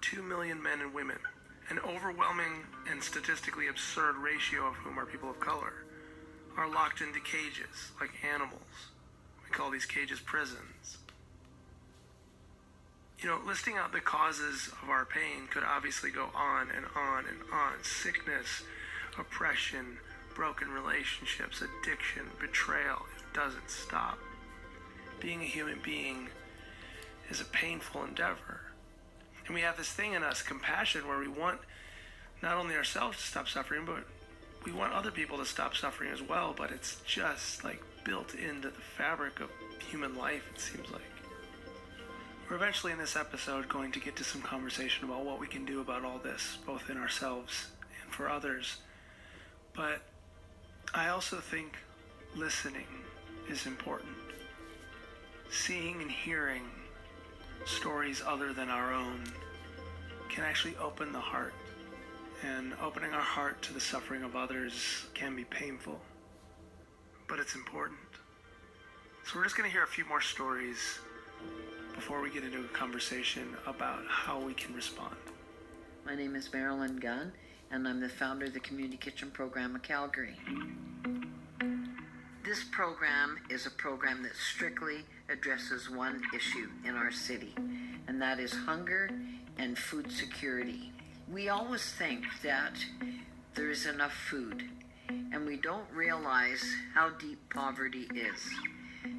2 million men and women, an overwhelming and statistically absurd ratio of whom are people of color, are locked into cages like animals. We call these cages prisons. Listing out the causes of our pain could obviously go on and on and on. Sickness, oppression, broken relationships, addiction, betrayal. It doesn't stop. Being a human being is a painful endeavor. And we have this thing in us, compassion, where we want not only ourselves to stop suffering, but we want other people to stop suffering as well. But it's just like built into the fabric of human life, it seems like. We're eventually in this episode going to get to some conversation about what we can do about all this, both in ourselves and for others. But I also think listening is important. Seeing and hearing stories other than our own can actually open the heart. And opening our heart to the suffering of others can be painful, but it's important. So we're just going to hear a few more stories before we get into a conversation about how we can respond. My name is Marilyn Gunn, and I'm the founder of the Community Kitchen Program of Calgary. This program is a program that strictly addresses one issue in our city, and that is hunger and food security. We always think that there is enough food, and we don't realize how deep poverty is.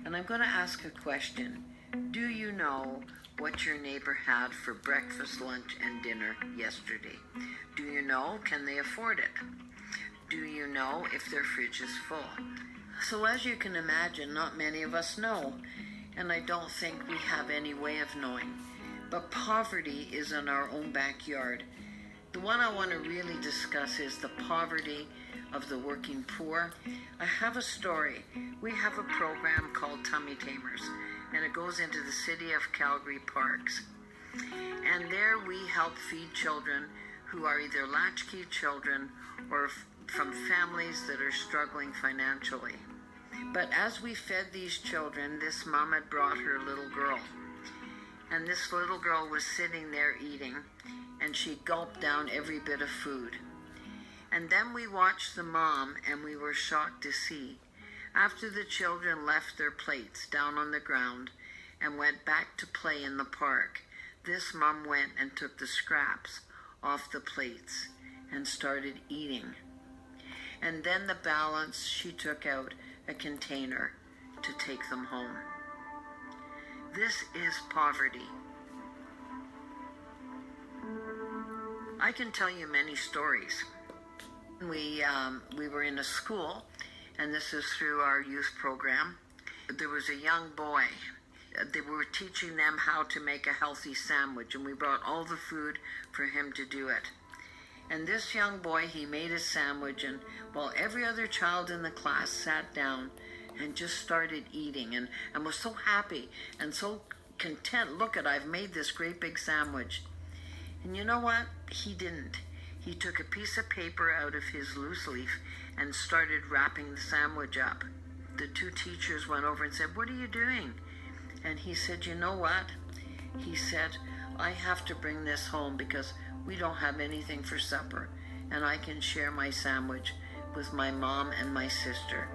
And I'm going to ask a question. Do you know what your neighbor had for breakfast, lunch, and dinner yesterday? Do you know, can they afford it? Do you know if their fridge is full? So as you can imagine, not many of us know, and I don't think we have any way of knowing. But poverty is in our own backyard. The one I want to really discuss is the poverty of the working poor. I have a story. We have a program called Tummy Tamers, and it goes into the city of Calgary parks. And there we help feed children who are either latchkey children or from families that are struggling financially. But as we fed these children, this mom had brought her little girl. And this little girl was sitting there eating, and she gulped down every bit of food. And then we watched the mom, and we were shocked to see, after the children left their plates down on the ground and went back to play in the park, this mom went and took the scraps off the plates and started eating. And then the balance, she took out a container to take them home. This is poverty. I can tell you many stories. We were in a school, and this is through our youth program. There was a young boy. They were teaching them how to make a healthy sandwich, and we brought all the food for him to do it. And this young boy, he made a sandwich, and while every other child in the class sat down and just started eating and was so happy and so content. Look I've made this great big sandwich. And you know what? He didn't. He took a piece of paper out of his loose leaf and started wrapping the sandwich up. The two teachers went over and said, "What are you doing?" And he said, "You know what?" He said, "I have to bring this home because we don't have anything for supper, and I can share my sandwich with my mom and my sister."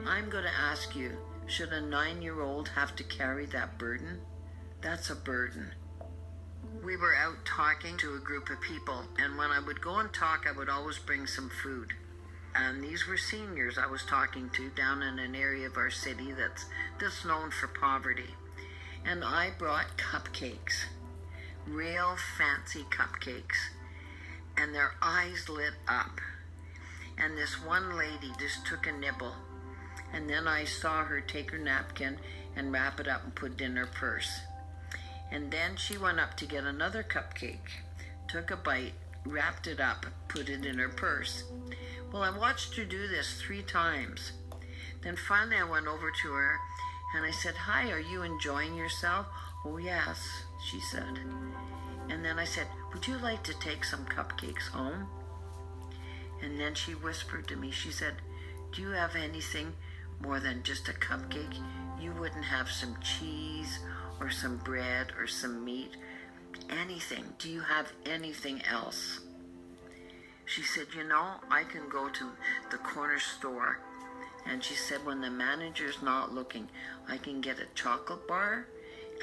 I'm going to ask you, should a 9-year-old have to carry that burden? That's a burden. We were out talking to a group of people, and when I would go and talk, I would always bring some food. And these were seniors I was talking to down in an area of our city that's known for poverty. And I brought cupcakes, real fancy cupcakes, and their eyes lit up. And this one lady just took a nibble, and then I saw her take her napkin and wrap it up and put it in her purse. And then she went up to get another cupcake, took a bite, wrapped it up, put it in her purse. Well, I watched her do this 3 times. Then finally I went over to her and I said, "Hi, are you enjoying yourself?" "Oh, yes," she said. And then I said, "Would you like to take some cupcakes home?" And then she whispered to me, she said, "Do you have anything more than just a cupcake you wouldn't have some cheese or some bread or some meat? Anything. Do you have anything else? She said, I can go to the corner store. And she said, when the manager's not looking, I can get a chocolate bar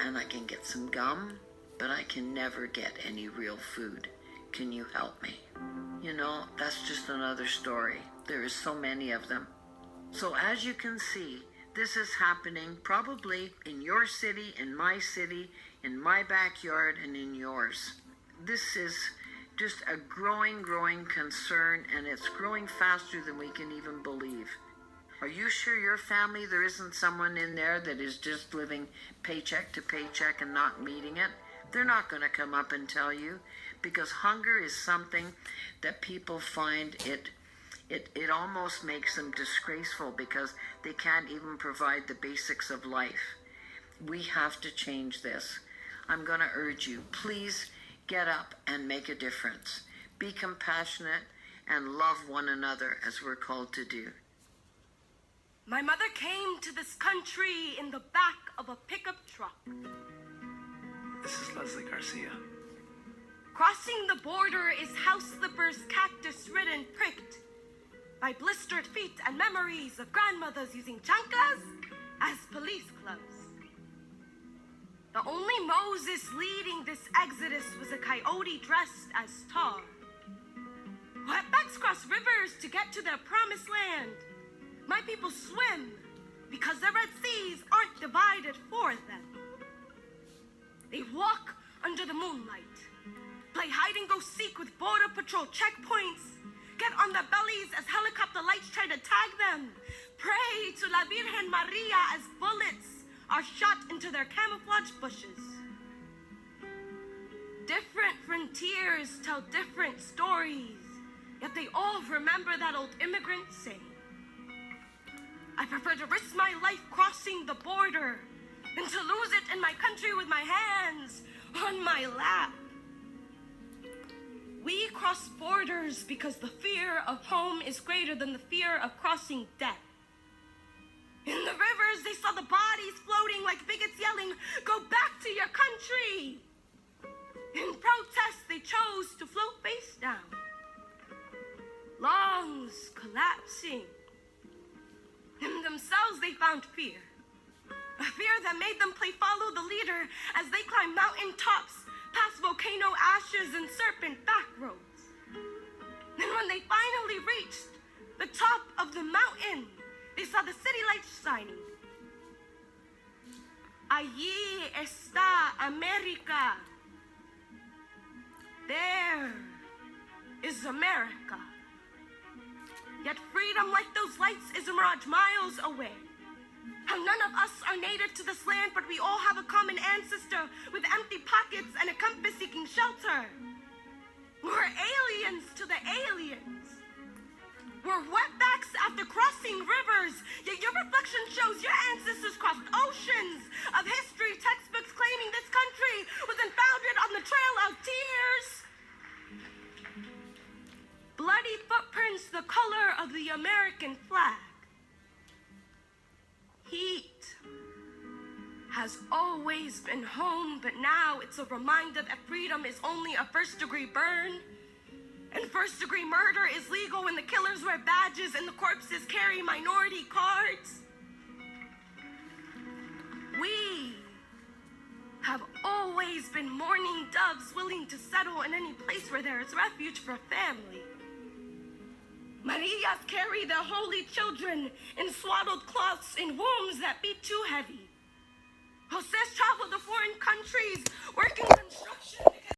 and I can get some gum, but I can never get any real food. Can you help me? That's just another story. There is so many of them. So as you can see, this is happening probably in your city, in my backyard, and in yours. This is just a growing concern, and it's growing faster than we can even believe. Are you sure your family, there isn't someone in there that is just living paycheck to paycheck and not meeting it? They're not going to come up and tell you, because hunger is something that people find it almost makes them disgraceful because they can't even provide the basics of life. We have to change this. I'm going to urge you, please get up and make a difference. Be compassionate and love one another as we're called to do. My mother came to this country in the back of a pickup truck. This is Leslie Garcia. Crossing the border is house slippers, cactus-ridden, pricked by blistered feet and memories of grandmothers using chanclas as police clubs. The only Moses leading this exodus was a coyote dressed as Tar. Wetbacks cross rivers to get to their promised land. My people swim because the Red Seas aren't divided for them. They walk under the moonlight, play hide-and-go-seek with Border Patrol checkpoints, get on their bellies as helicopter lights try to tag them, pray to La Virgen Maria as bullets are shot into their camouflage bushes. Different frontiers tell different stories, yet they all remember that old immigrant saying, I prefer to risk my life crossing the border than to lose it in my country with my hands on my lap. We cross borders because the fear of home is greater than the fear of crossing death. In the rivers, they saw the bodies floating like bigots yelling, go back to your country. In protest, they chose to float face down. Lungs collapsing. In themselves, they found fear. A fear that made them play follow the leader as they climbed mountain tops, past volcano ashes and serpent back roads. And when they finally reached the top of the mountain, they saw the city lights shining. Allí está America. There is America. Yet freedom, like those lights, is a mirage miles away. How none of us are native to this land, but we all have a common ancestor with empty pockets and a compass seeking shelter. We're aliens to the aliens. We're wetbacks after crossing rivers, yet your reflection shows your ancestors crossed oceans of history textbooks claiming this country was founded on the trail of tears. Bloody footprints the color of the American flag. Heat has always been home, but now it's a reminder that freedom is only a first-degree burn. And first-degree murder is legal when the killers wear badges and the corpses carry minority cards. We have always been mourning doves willing to settle in any place where there is refuge for family. Marias carry their holy children in swaddled cloths in wombs that beat too heavy. Jose's traveled to foreign countries working construction